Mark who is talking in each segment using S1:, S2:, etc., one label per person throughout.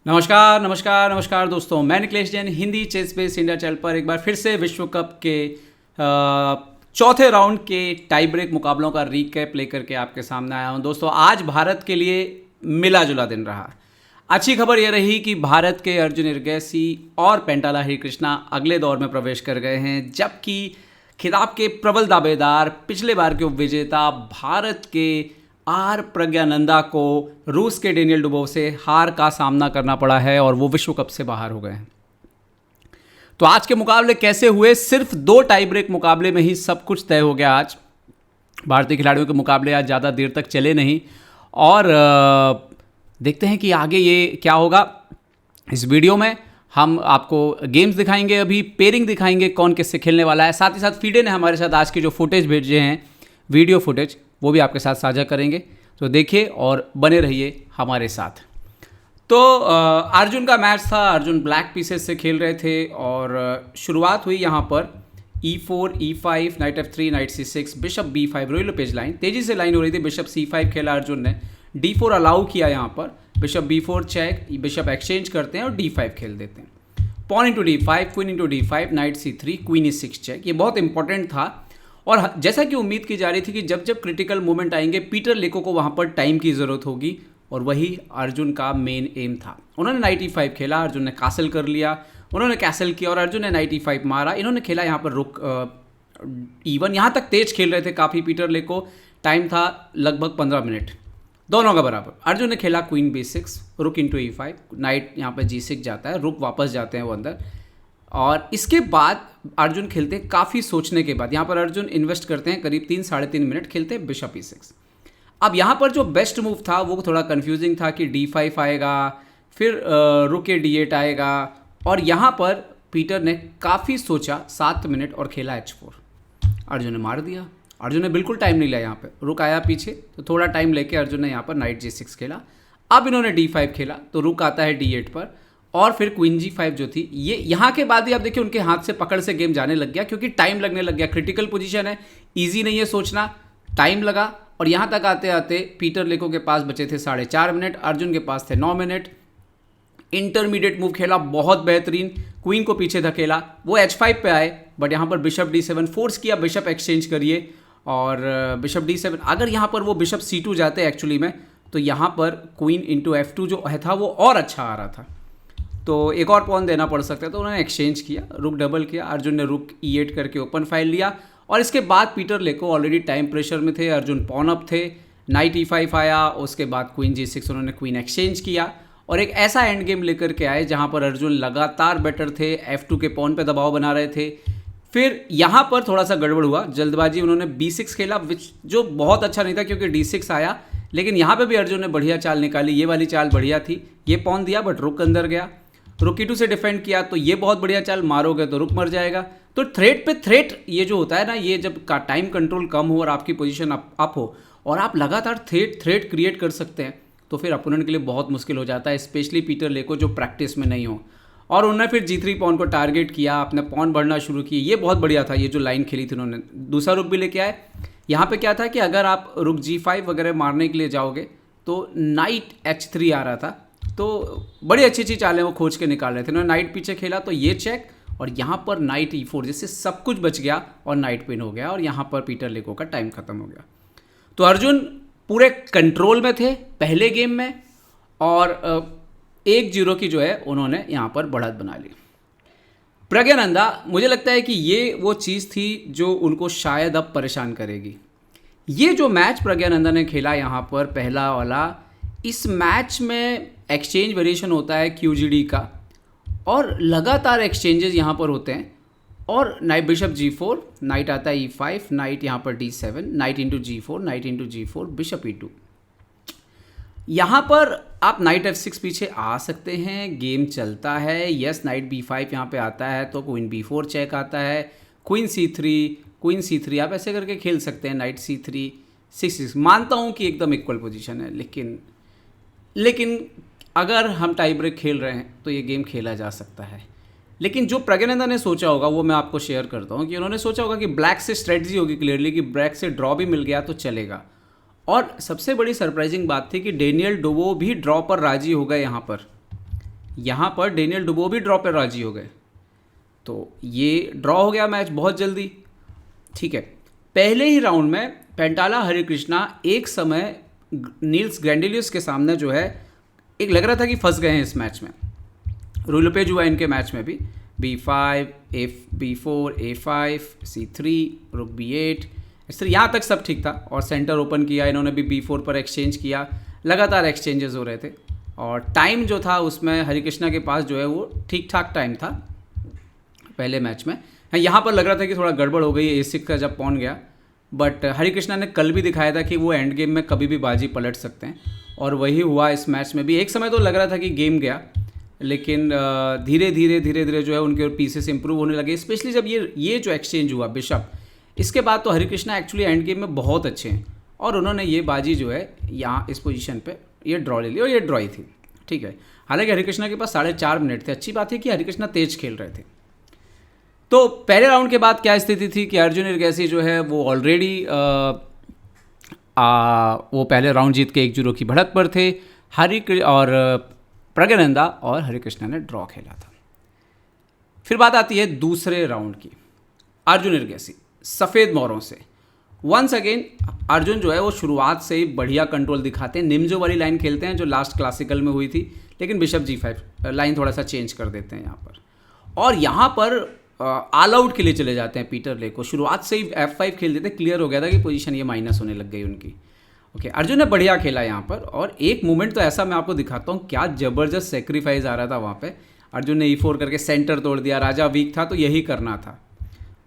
S1: नमस्कार नमस्कार नमस्कार दोस्तों, मैं Nikhilesh Jain Hindi chess base India channel पर एक बार फिर से विश्व कप के चौथे राउंड के टाई ब्रेक मुकाबलों का रीकैप लेकर के आपके सामने आया हूं। दोस्तों, आज भारत के लिए मिला जुला दिन रहा। अच्छी खबर यह रही कि भारत के अर्जुन एरगैसी और पेंटाला हरिकृष्णा अगले दौर में प्रवेश कर गए हैं, जबकि खिताब के प्रबल दावेदार पिछले बार के उपविजेता भारत के आर प्रज्ञानंदा को रूस के डेनियल डुबोव से हार का सामना करना पड़ा है और वो विश्व कप से बाहर हो गए हैं। तो आज के मुकाबले कैसे हुए? सिर्फ 2 टाई ब्रेक मुकाबले में ही सब कुछ तय हो गया। आज भारतीय खिलाड़ियों के मुकाबले आज ज़्यादा देर तक चले नहीं और देखते हैं कि आगे ये क्या होगा। इस वीडियो में हम आपको गेम्स दिखाएंगे, अभी पेयरिंग दिखाएंगे कौन किससे खेलने वाला है। साथ ही साथ फीडे ने हमारे साथ आज के जो फुटेज भेजे हैं, वीडियो फुटेज, वो भी आपके साथ साझा करेंगे। तो देखिए और बने रहिए हमारे साथ। तो अर्जुन का मैच था। अर्जुन ब्लैक पीसेस से खेल रहे थे और शुरुआत हुई यहाँ पर E4, E5, night F3, night C6, bishop B5, royal page line. तेज़ी से लाइन हो रही थी। बिशप C5 खेला अर्जुन ने, D4 अलाउ किया यहाँ पर, bishop B4 check, bishop exchange करते हैं और D5 खेल देते हैं। Pawn into D5, queen into D5, knight C3, queen E6 check. ये बहुत इंपॉर्टेंट था और जैसा कि उम्मीद की जा रही थी कि जब जब क्रिटिकल मोमेंट आएंगे पीटर लेको को वहाँ पर टाइम की ज़रूरत होगी और वही अर्जुन का मेन एम था। उन्होंने नाइट E5 खेला, अर्जुन ने कासल कर लिया, उन्होंने कैसल किया और अर्जुन ने नाइट E5 मारा। इन्होंने खेला यहाँ पर रुक E1। यहाँ तक तेज खेल रहे थे काफ़ी पीटर लेको। टाइम था लगभग 15 मिनट, दोनों का बराबर। अर्जुन ने खेला क्वीन B6, रुक इंटू E5, नाइट यहाँ पर G6 जाता है, रुक वापस जाते हैं वो अंदर। और इसके बाद अर्जुन खेलते हैं काफ़ी सोचने के बाद। यहाँ पर अर्जुन इन्वेस्ट करते हैं करीब 3-3.5 मिनट, खेलते हैं बिशप E6। अब यहाँ पर जो बेस्ट मूव था वो थोड़ा कंफ्यूजिंग था कि D5 आएगा, फिर रुक के D8 आएगा और यहाँ पर पीटर ने काफ़ी सोचा 7 मिनट और खेला H4। अर्जुन ने मार दिया। अर्जुन ने बिल्कुल टाइम नहीं लिया। यहाँ पर रुक आया पीछे तो थोड़ा टाइम लेके अर्जुन ने यहाँ पर नाइट G6 खेला। अब इन्होंने D5 खेला तो रुक आता है D8 पर और फिर क्वीन G5 जो थी, ये यहाँ के बाद ही आप देखिए उनके हाथ से पकड़ से गेम जाने लग गया क्योंकि टाइम लगने लग गया। क्रिटिकल पोजीशन है, इजी नहीं है सोचना, टाइम लगा और यहाँ तक आते आते पीटर लेको के पास बचे थे 4.5 मिनट, अर्जुन के पास थे 9 मिनट। इंटरमीडिएट मूव खेला बहुत बेहतरीन, क्वीन को पीछे धकेला, वो H5 पे आए बट यहाँ पर बिशप D7 फोर्स किया, बिशप एक्सचेंज करिए और बिशप D7। अगर यहाँ पर वो बिशप C2 जाते एक्चुअली में तो यहाँ पर क्वीन इंटू F2 जो था वो और अच्छा आ रहा था, तो एक और पॉन देना पड़ सकता है। तो उन्होंने एक्सचेंज किया, रुक डबल किया, अर्जुन ने रुक E8 करके ओपन फाइल लिया और इसके बाद पीटर लेको ऑलरेडी टाइम प्रेशर में थे, अर्जुन पॉन अप थे, नाइट E5 आया, उसके बाद क्वीन G6 उन्होंने क्वीन एक्सचेंज किया और एक ऐसा एंड गेम लेकर के आए जहां पर अर्जुन लगातार बेटर थे, F2 के पॉन पे दबाव बना रहे थे। फिर यहाँ पर थोड़ा सा गड़बड़ हुआ, जल्दबाजी, उन्होंने B6 खेला जो बहुत अच्छा नहीं था क्योंकि D6 आया, लेकिन यहाँ पर भी अर्जुन ने बढ़िया चाल निकाली। ये वाली चाल बढ़िया थी, ये पॉन दिया बट रुक अंदर गया, रुक E2 से डिफेंड किया तो ये बहुत बढ़िया चाल, मारोगे तो रुक मर जाएगा। तो थ्रेट पे थ्रेट ये जो होता है ना, ये जब का टाइम कंट्रोल कम हो और आपकी पोजीशन अप हो और आप लगातार थ्रेट क्रिएट कर सकते हैं तो फिर अपोनेंट के लिए बहुत मुश्किल हो जाता है, स्पेशली पीटर लेको जो प्रैक्टिस में नहीं हो। और उन्होंने फिर G3 पॉन को टारगेट किया, अपने पॉन बढ़ना शुरू किए। ये बहुत बढ़िया था, ये जो लाइन खेली थी उन्होंने। दूसरा रुक भी लेके आए। यहाँ पर क्या था कि अगर आप रुक G5 वगैरह मारने के लिए जाओगे तो नाइट H3 आ रहा था, तो बड़ी अच्छी अच्छी चालें वो खोज के निकाल रहे थे। उन्होंने नाइट पीछे खेला तो ये चेक और यहाँ पर नाइट E4, जिससे सब कुछ बच गया और नाइट पिन हो गया और यहाँ पर पीटर लेको का टाइम खत्म हो गया। तो अर्जुन पूरे कंट्रोल में थे पहले गेम में और 1-0 की जो है उन्होंने यहाँ पर बढ़त बना ली। प्रज्ञानंदा, मुझे लगता है कि ये वो चीज़ थी जो उनको शायद अब परेशान करेगी। ये जो मैच प्रज्ञानंदा ने खेला यहाँ पर पहला वाला, इस मैच में एक्सचेंज वेरिएशन होता है QGD का और लगातार एक्सचेंजेस यहाँ पर होते हैं और नाइट बिशप G4, नाइट आता है E5, नाइट यहाँ पर D7, night into G4, night into G4, bishop E2। यहाँ पर आप नाइट F6 पीछे आ सकते हैं, गेम चलता है। यस, नाइट B5 यहाँ पे आता है तो क्वीन B4 चेक आता है, क्वीन C3 आप ऐसे करके खेल सकते हैं, नाइट C3, 6-6। मानता हूँ कि एकदम इक्वल पोजीशन है, लेकिन अगर हम टाई ब्रेक खेल रहे हैं तो ये गेम खेला जा सकता है। लेकिन जो प्रज्ञानंदा ने सोचा होगा वो मैं आपको शेयर करता हूँ कि उन्होंने सोचा होगा कि ब्लैक से स्ट्रेटजी होगी क्लियरली कि ब्लैक से ड्रॉ भी मिल गया तो चलेगा। और सबसे बड़ी सरप्राइजिंग बात थी कि डेनियल डोवो भी ड्रॉ पर राजी हो गए यहाँ पर। यहाँ पर डेनियल डुबो भी ड्रॉ पर राजी हो गए, तो ये ड्रॉ हो गया मैच बहुत जल्दी। ठीक है, पहले ही राउंड में पेंटाला हरिकृष्णा एक समय नील्स ग्रैंडिलियस के सामने जो है एक लग रहा था कि फंस गए हैं इस मैच में। रूल पे जो है इनके मैच में भी B5 B4 A5 C3 रुक B8 इस तरह यहाँ तक सब ठीक था, और सेंटर ओपन किया इन्होंने भी B4 पर एक्सचेंज किया, लगातार एक्सचेंजेस हो रहे थे, और टाइम जो था उसमें हरिकृष्णा के पास जो है वो ठीक ठाक टाइम था पहले मैच में। यहाँ पर लग रहा था कि थोड़ा गड़बड़ हो गई A6 का जब पॉन गया, बट हरिकृष्णा ने कल भी दिखाया था कि वो एंड गेम में कभी भी बाजी पलट सकते हैं, और वही हुआ इस मैच में भी। एक समय तो लग रहा था कि गेम गया, लेकिन धीरे धीरे जो है उनके पीसेस इंप्रूव होने लगे, स्पेशली जब ये जो एक्सचेंज हुआ बिशप, इसके बाद तो हरिकृष्णा एक्चुअली एंड गेम में बहुत अच्छे हैं, और उन्होंने ये बाजी जो है यहाँ इस पोजीशन पे ये ड्रॉ ले ली, और ये ड्रॉ ही थी। ठीक है, हालांकि हरिकृष्णा के पास 4.5 मिनट थे। अच्छी बात है कि हरिकृष्णा तेज खेल रहे थे। तो पहले राउंड के बाद क्या स्थिति थी कि अर्जुन इरगैसी जो है वो ऑलरेडी वो पहले राउंड जीत के 1-0 की बढ़त पर थे। और प्रज्ञानंदा और हरिकृष्णा ने ड्रॉ खेला था। फिर बात आती है दूसरे राउंड की। अर्जुन इरगैसी सफ़ेद मोरों से वंस अगेन अर्जुन जो है वो शुरुआत से ही बढ़िया कंट्रोल दिखाते हैं, निम्जो वाली लाइन खेलते हैं जो लास्ट क्लासिकल में हुई थी, लेकिन बिशप G5 लाइन थोड़ा सा चेंज कर देते हैं यहाँ पर, और यहाँ पर ऑल आउट के लिए चले जाते हैं पीटर ले को। शुरुआत से ही F5 खेल देते, क्लियर हो गया था कि पोजीशन ये माइनस होने लग गई उनकी। ओके, अर्जुन ने बढ़िया खेला यहाँ पर, और एक मोमेंट तो ऐसा मैं आपको दिखाता हूँ, क्या ज़बरदस्त सेक्रीफाइस आ रहा था वहाँ पे। अर्जुन ने E4 करके सेंटर तोड़ दिया, राजा वीक था तो यही करना था,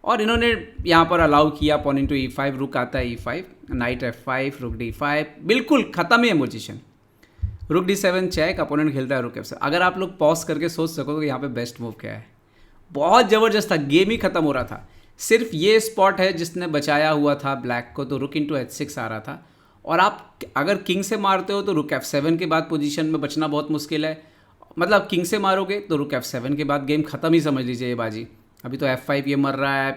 S1: और इन्होंने यहाँ पर अलाउ किया पॉन इंटू E5, रुक आता है E5, नाइट F5, रुक D5, बिल्कुल ख़त्म ही है पोजीशन। रुक D7 चेक, अपोनेंट खेलता है रुक F7। अगर आप लोग पॉज करके सोच सको कि यहाँ पे बेस्ट मूव क्या है, बहुत ज़बरदस्त था, गेम ही ख़त्म हो रहा था। सिर्फ ये स्पॉट है जिसने बचाया हुआ था ब्लैक को, तो रुक इंटू H6 आ रहा था, और आप अगर किंग से मारते हो तो रुक F7 के बाद पोजीशन में बचना बहुत मुश्किल है। मतलब किंग से मारोगे तो रुक F7 के बाद गेम ख़त्म ही समझ लीजिए ये बाजी। अभी तो F5 ये मर रहा है,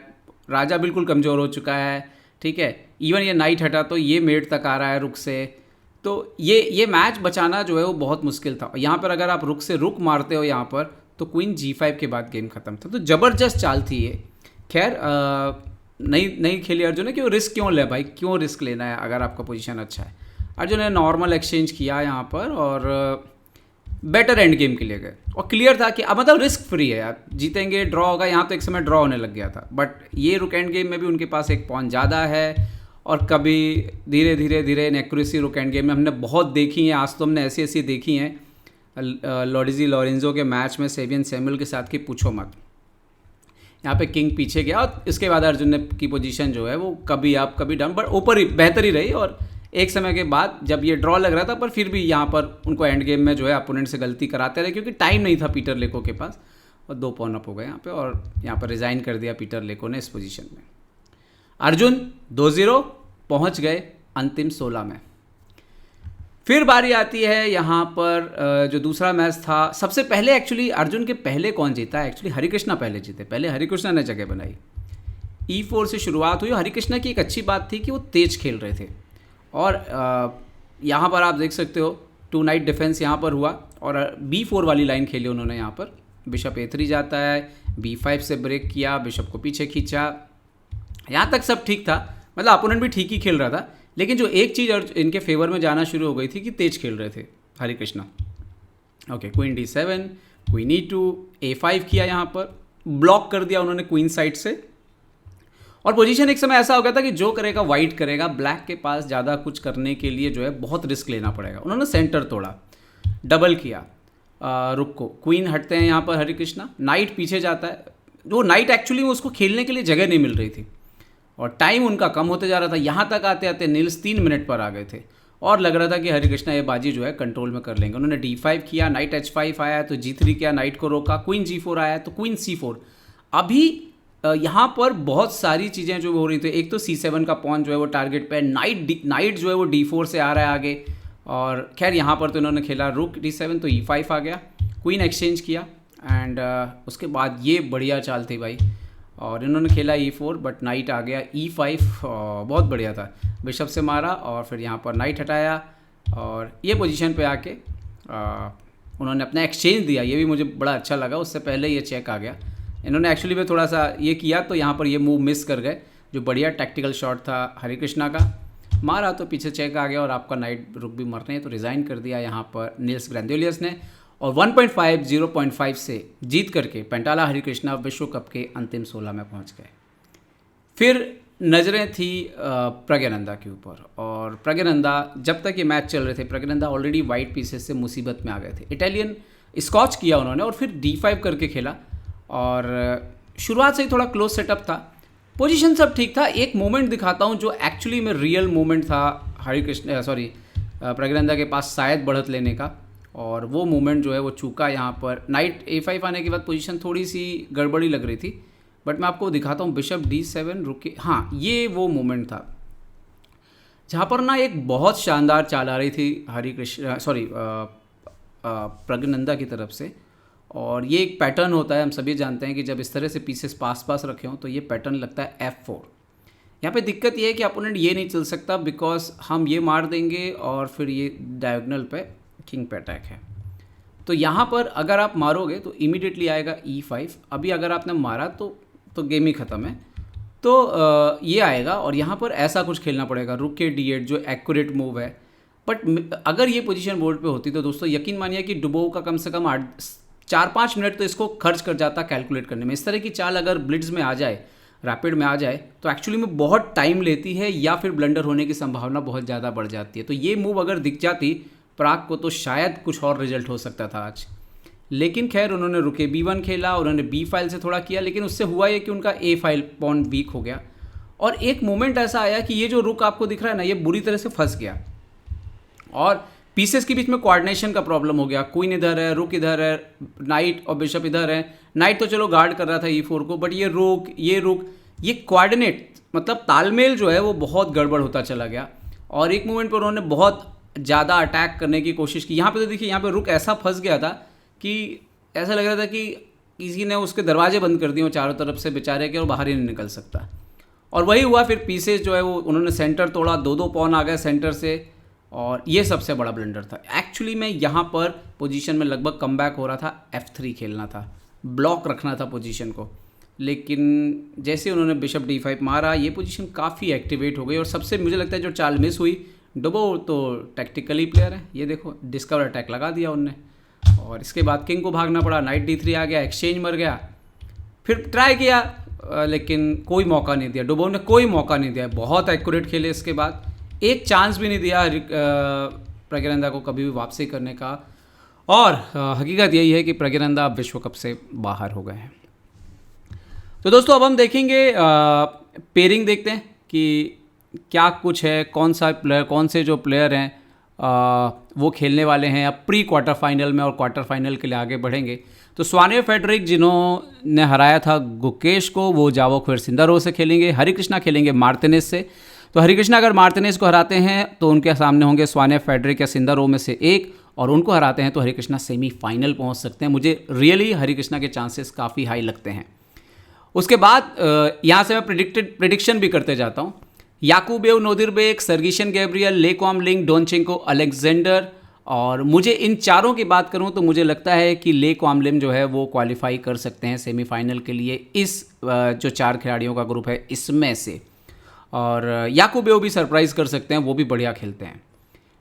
S1: राजा बिल्कुल कमज़ोर हो चुका है। ठीक है, इवन ये नाइट हटा तो ये मेट तक आ रहा है रुक से, तो ये मैच बचाना जो है वो बहुत मुश्किल था। यहाँ पर अगर आप रुक से रुक मारते हो यहाँ पर तो क्वीन G5 के बाद गेम ख़त्म था। तो ज़बरदस्त चाल थी ये। खैर नहीं खेली अर्जुन ने, क्यों रिस्क क्यों ले भाई, क्यों रिस्क लेना है अगर आपका पोजीशन अच्छा है। अर्जुन ने नॉर्मल एक्सचेंज किया यहाँ पर, और बेटर एंड गेम के लिए गए, और क्लियर था कि अब मतलब रिस्क फ्री है, आप जीतेंगे, ड्रॉ होगा। यहाँ तो एक समय ड्रॉ होने लग गया था, बट ये रुक एंड गेम में भी उनके पास एक पॉइंट ज़्यादा है, और कभी धीरे धीरे एक्यूरेसी रुक एंड गेम में हमने बहुत देखी है। आज तो हमने ऐसी देखी हैं लॉरिजी लॉरेंजो के मैच में सेवियन सैमुअल के साथ की पूछो मत। यहाँ पे किंग पीछे गया, और इसके बाद अर्जुन ने की पोजीशन जो है वो कभी अप कभी डाउन, बट ऊपर ही बेहतर ही रही। और एक समय के बाद जब ये ड्रॉ लग रहा था, पर फिर भी यहाँ पर उनको एंड गेम में जो है अपोनेंट से गलती कराते रहे, क्योंकि टाइम नहीं था पीटर लेको के पास, और 2 पॉन अप हो गए यहाँ पे, और यहाँ पर रिज़ाइन कर दिया पीटर लेको ने इस पोजीशन में। अर्जुन 2-0 पहुँच गए अंतिम 16 में। फिर बारी आती है यहाँ पर जो दूसरा मैच था। सबसे पहले एक्चुअली अर्जुन के पहले कौन जीता, एक्चुअली हरिकृष्णा पहले जीते। पहले हरिकृष्णा ने जगह बनाई, E4 से शुरुआत हुई। हरिकृष्णा की एक अच्छी बात थी कि वो तेज खेल रहे थे, और यहाँ पर आप देख सकते हो 2 नाइट डिफेंस यहाँ पर हुआ, और B4 वाली लाइन खेली उन्होंने। यहाँ पर बिशप A3 जाता है, B5 से ब्रेक किया, बिशप को पीछे खींचा, यहाँ तक सब ठीक था, मतलब अपोनेंट भी ठीक ही खेल रहा था। लेकिन जो एक चीज़ इनके फेवर में जाना शुरू हो गई थी कि तेज खेल रहे थे Harikrishna. Okay, queen D7, queen E2, A5 किया, यहाँ पर ब्लॉक कर दिया उन्होंने क्वीन साइड से, और पोजीशन एक समय ऐसा हो गया था कि जो करेगा वाइट करेगा, ब्लैक के पास ज़्यादा कुछ करने के लिए जो है बहुत रिस्क लेना पड़ेगा। उन्होंने सेंटर तोड़ा, डबल किया रुक को, क्वीन हटते हैं यहाँ पर हरिकृष्णा, नाइट पीछे जाता है। जो नाइट एक्चुअली में उसको खेलने के लिए जगह नहीं मिल रही थी, और टाइम उनका कम होते जा रहा था। यहाँ तक आते आते नील्स 3 मिनट पर आ गए थे, और लग रहा था कि हरिकृष्णा ये बाजी जो है कंट्रोल में कर लेंगे। उन्होंने D5 किया, नाइट H5 आया तो G3 किया, नाइट को रोका, क्वीन G4 आया तो क्वीन C4। अभी यहाँ पर बहुत सारी चीज़ें जो हो रही थी, एक तो C7 का पॉन जो है वो टारगेट पे, नाइट जो है वो D4 से आ रहा है आगे, और खैर यहाँ पर तो इन्होंने खेला रुक D7 तो E5 आ गया, क्वीन एक्सचेंज किया, एंड उसके बाद ये बढ़िया चाल थी भाई, और इन्होंने खेला E4, बट नाइट आ गया E5, बहुत बढ़िया था, बिशप से मारा, और फिर यहाँ पर नाइट हटाया, और ये पोजीशन पे आके उन्होंने अपना एक्सचेंज दिया, ये भी मुझे बड़ा अच्छा लगा, उससे पहले ये चेक आ गया। इन्होंने एक्चुअली में थोड़ा सा ये किया तो यहाँ पर ये मूव मिस कर गए, जो बढ़िया टैक्टिकल शॉट था हरिकृष्णा का, मारा तो पीछे चेक आ गया और आपका नाइट रुक भी मरने हैं, तो रिज़ाइन कर दिया यहाँ पर नील्स ग्रैंडियोलियस ने, और 1.5 0.5 से जीत करके पेंटाला हरिकृष्णा विश्व कप के अंतिम 16 में पहुँच गए। फिर नज़रें थी प्रज्ञानंदा के ऊपर, और प्रज्ञानंदा जब तक ये मैच चल रहे थे, प्रज्ञानंदा ऑलरेडी वाइट पीसेस से मुसीबत में आ गए थे। इटालियन स्कॉच किया उन्होंने और फिर D5 करके खेला, और शुरुआत से ही थोड़ा क्लोज सेटअप था, पोजीशन सब ठीक था। एक मोमेंट दिखाता हूँ जो एक्चुअली में रियल मोमेंट था प्रज्ञानंदा के पास शायद बढ़त लेने का, और वो मोमेंट जो है वो चूका यहाँ पर। नाइट A5 आने के बाद पोजीशन थोड़ी सी गड़बड़ी लग रही थी, बट मैं आपको दिखाता हूँ। बिशप D7 रुके, हाँ ये वो मोमेंट था जहाँ पर ना एक बहुत शानदार चाल आ रही थी प्रज्ञानंदा की तरफ से, और ये एक पैटर्न होता है, हम सभी जानते हैं कि जब इस तरह से पीसेस पास पास रखे हों तो ये पैटर्न लगता है F4। यहाँ पे दिक्कत ये है कि अपोनेंट ये नहीं चल सकता, बिकॉज हम ये मार देंगे और फिर ये डायगोनल पे किंग पे अटैक है। तो यहाँ पर अगर आप मारोगे तो इमीडिएटली आएगा E5। अभी अगर आपने मारा तो गेम ही ख़त्म है, तो ये आएगा, और यहाँ पर ऐसा कुछ खेलना पड़ेगा, रुक के D8 जो एक्यूरेट मूव है। बट अगर ये पोजीशन बोर्ड पे होती तो दोस्तों यकीन मानिए कि डुबोव का कम से कम 4-5 मिनट तो इसको खर्च कर जाता कैलकुलेट करने में। इस तरह की चाल अगर ब्लिट्ज में आ जाए, रैपिड में आ जाए, तो एक्चुअली में बहुत टाइम लेती है, या फिर ब्लंडर होने की संभावना बहुत ज़्यादा बढ़ जाती है। तो ये मूव अगर दिख जाती प्राग को तो शायद कुछ और रिजल्ट हो सकता था आज। लेकिन खैर उन्होंने रुके B1 खेला, उन्होंने B फाइल से थोड़ा किया, लेकिन उससे हुआ ये कि उनका A फाइल पॉन वीक हो गया, और एक मोमेंट ऐसा आया कि ये जो रुक आपको दिख रहा है ना, ये बुरी तरह से फंस गया, और पीसेस के बीच में कोऑर्डिनेशन का प्रॉब्लम हो गया। क्वीन इधर है, रुक इधर है, नाइट और बिशप इधर है। नाइट तो चलो गार्ड कर रहा था E4 को, बट ये रुक ये कोऑर्डिनेट मतलब तालमेल जो है वो बहुत गड़बड़ होता चला गया, और एक मोमेंट पर उन्होंने बहुत ज़्यादा अटैक करने की कोशिश की। यहाँ पे तो देखिए, यहाँ पे रुक ऐसा फंस गया था कि ऐसा लग रहा था कि किसी ने उसके दरवाजे बंद कर दिए हो चारों तरफ से बेचारे के, और बाहर ही नहीं निकल सकता। और वही हुआ, फिर पीसेस जो है वो उन्होंने सेंटर तोड़ा, 2-2 पॉन आ गए सेंटर से, और ये सबसे बड़ा ब्लंडर था। एक्चुअली में यहाँ पर पोजीशन में लगभग कमबैक हो रहा था, F3 खेलना था, ब्लॉक रखना था पोजीशन को, लेकिन जैसे उन्होंने बिशप D5 मारा, ये पोजीशन काफ़ी एक्टिवेट हो गई। और सबसे मुझे लगता है जो चाल मिस हुई, डुबोव तो टैक्टिकली प्लेयर है, ये देखो डिस्कवर अटैक लगा दिया उनने, और इसके बाद किंग को भागना पड़ा, नाइट D3 आ गया, एक्सचेंज मर गया। फिर ट्राई किया, लेकिन कोई मौका नहीं दिया, डुबोव ने कोई मौका नहीं दिया, बहुत एक्यूरेट खेले। इसके बाद एक चांस भी नहीं दिया प्रज्ञानंदा को कभी भी वापसी करने का, और हकीकत यही है कि प्रज्ञानंदा अब विश्व कप से बाहर हो गए हैं। तो दोस्तों अब हम देखेंगे, पेयरिंग देखते हैं कि क्या कुछ है, कौन से जो प्लेयर हैं वो खेलने वाले हैं अब प्री क्वार्टर फाइनल में, और क्वार्टर फाइनल के लिए आगे बढ़ेंगे। तो स्वाने फेडरिक जिन्होंने हराया था गुकेश को, वो जावो क्विरसिंदारो से खेलेंगे। हरिकृष्णा खेलेंगे मार्टिनेज से। तो हरिकृष्णा अगर मार्टिनेज को हराते हैं तो उनके सामने होंगे स्वाने फेडरिक या सिंदारो में से एक, और उनको हराते हैं तो हरिकृष्णा सेमीफाइनल पहुंच सकते हैं। मुझे रियली हरिकृष्णा के चांसेस काफ़ी हाई लगते हैं। उसके बाद यहाँ से मैं प्रिडिक्शन भी करते जाता हूँ। याकूबेव नोदिरबेक, सर्गिशन गैब्रियल, ले क्वामलिंग, डोनचेंको, अलेक्जेंडर, और मुझे इन चारों की बात करूं तो मुझे लगता है कि ले क्वामलिन जो है वो क्वालिफाई कर सकते हैं सेमीफाइनल के लिए, इस जो 4 खिलाड़ियों का ग्रुप है इसमें से। और याकूबेव भी सरप्राइज़ कर सकते हैं, वो भी बढ़िया खेलते हैं।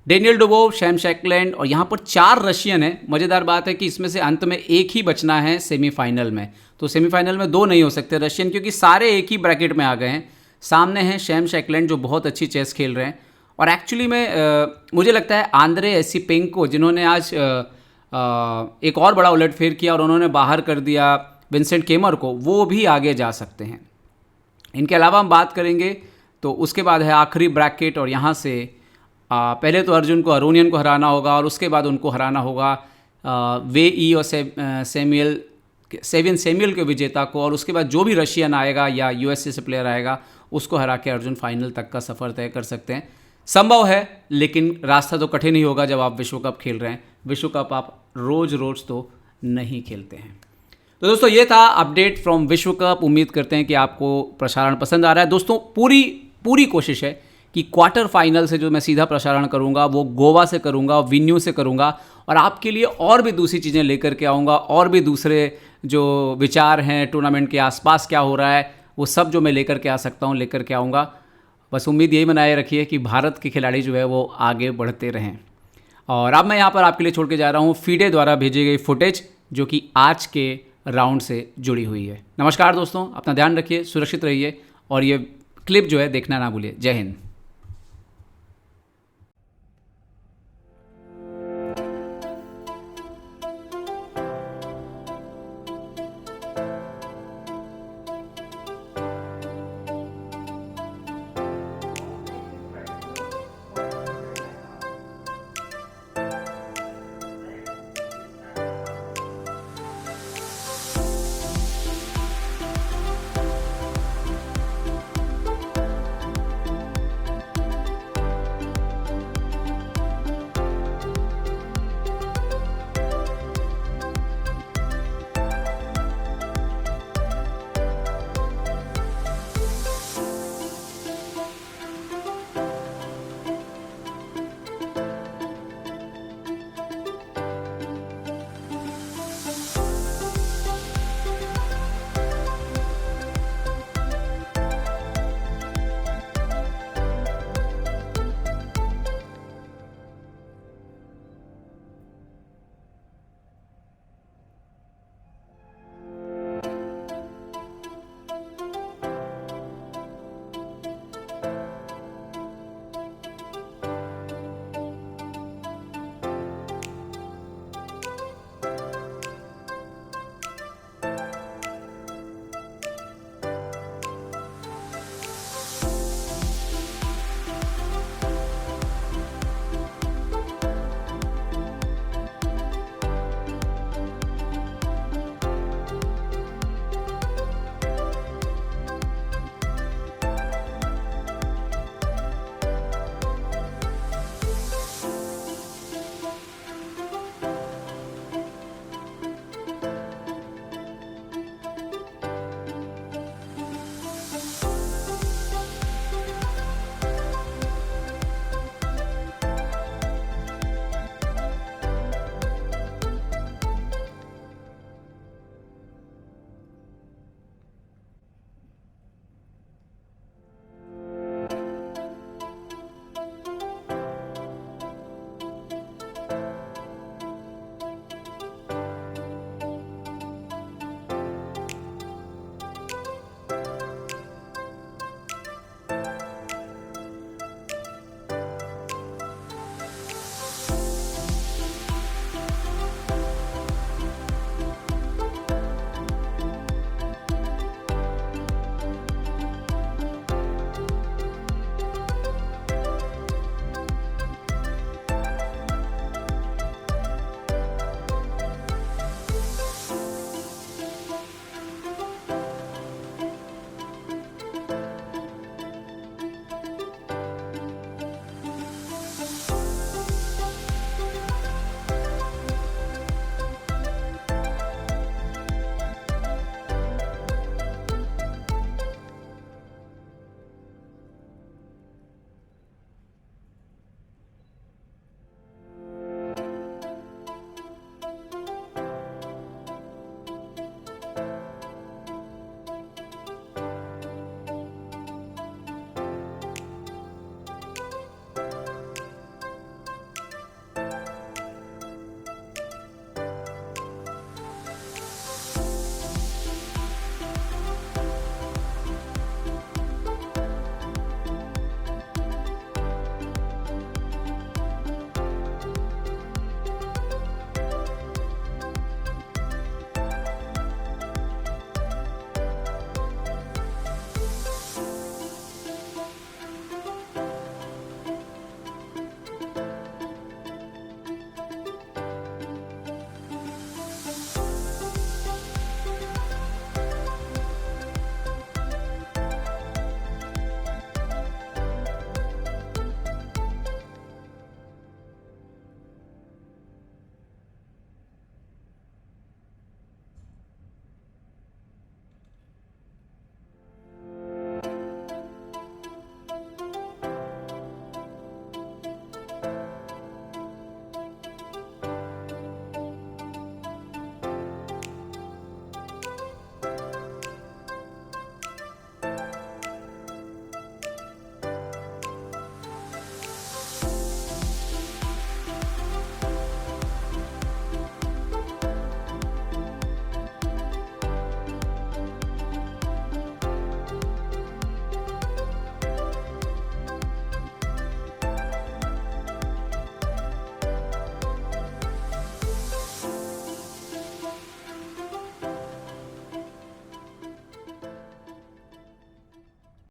S1: डेनियल डुबोव, शैम शैकलैंड, और यहाँ पर 4 रशियन है। मज़ेदार बात है कि इसमें से अंत में एक ही बचना है सेमीफाइनल में, तो सेमीफाइनल में 2 नहीं हो सकते रशियन, क्योंकि सारे एक ही ब्रैकेट में आ गए हैं। सामने हैं शैम शैकलैंड जो बहुत अच्छी चेस खेल रहे हैं, और एक्चुअली में मुझे लगता है आंद्रे एसिपेंको जिन्होंने आज एक और बड़ा उलटफेर किया और उन्होंने बाहर कर दिया विंसेंट केमर को, वो भी आगे जा सकते हैं। इनके अलावा हम बात करेंगे तो उसके बाद है आखिरी ब्रैकेट, और यहाँ से पहले तो अर्जुन को अरोनियन को हराना होगा, और उसके बाद उनको हराना होगा वे ई और सेवियन के विजेता को, और उसके बाद जो भी रशियन आएगा या यूएसए से प्लेयर आएगा उसको हरा के अर्जुन फाइनल तक का सफ़र तय कर सकते हैं। संभव है, लेकिन रास्ता तो कठिन ही होगा जब आप विश्व कप खेल रहे हैं। विश्व कप आप रोज़ रोज़ तो नहीं खेलते हैं। तो दोस्तों ये था अपडेट फ्रॉम विश्व कप। उम्मीद करते हैं कि आपको प्रसारण पसंद आ रहा है। दोस्तों पूरी कोशिश है कि क्वार्टर फाइनल से जो मैं सीधा प्रसारण करूंगा वो गोवा से करूंगा, वेन्यू से करूंगा, और आपके लिए और भी दूसरी चीज़ें लेकर के आऊँगा, और भी दूसरे जो विचार हैं टूर्नामेंट के आसपास क्या हो रहा है वो सब जो मैं लेकर के आ सकता हूँ लेकर के आऊँगा। बस उम्मीद यही बनाए रखिए कि भारत के खिलाड़ी जो है वो आगे बढ़ते रहें। और अब मैं यहाँ पर आपके लिए छोड़ के जा रहा हूँ फीडे द्वारा भेजी गई फुटेज जो कि आज के राउंड से जुड़ी हुई है। नमस्कार दोस्तों, अपना ध्यान रखिए, सुरक्षित रहिए और ये क्लिप जो है देखना ना भूलिए। जय हिंद।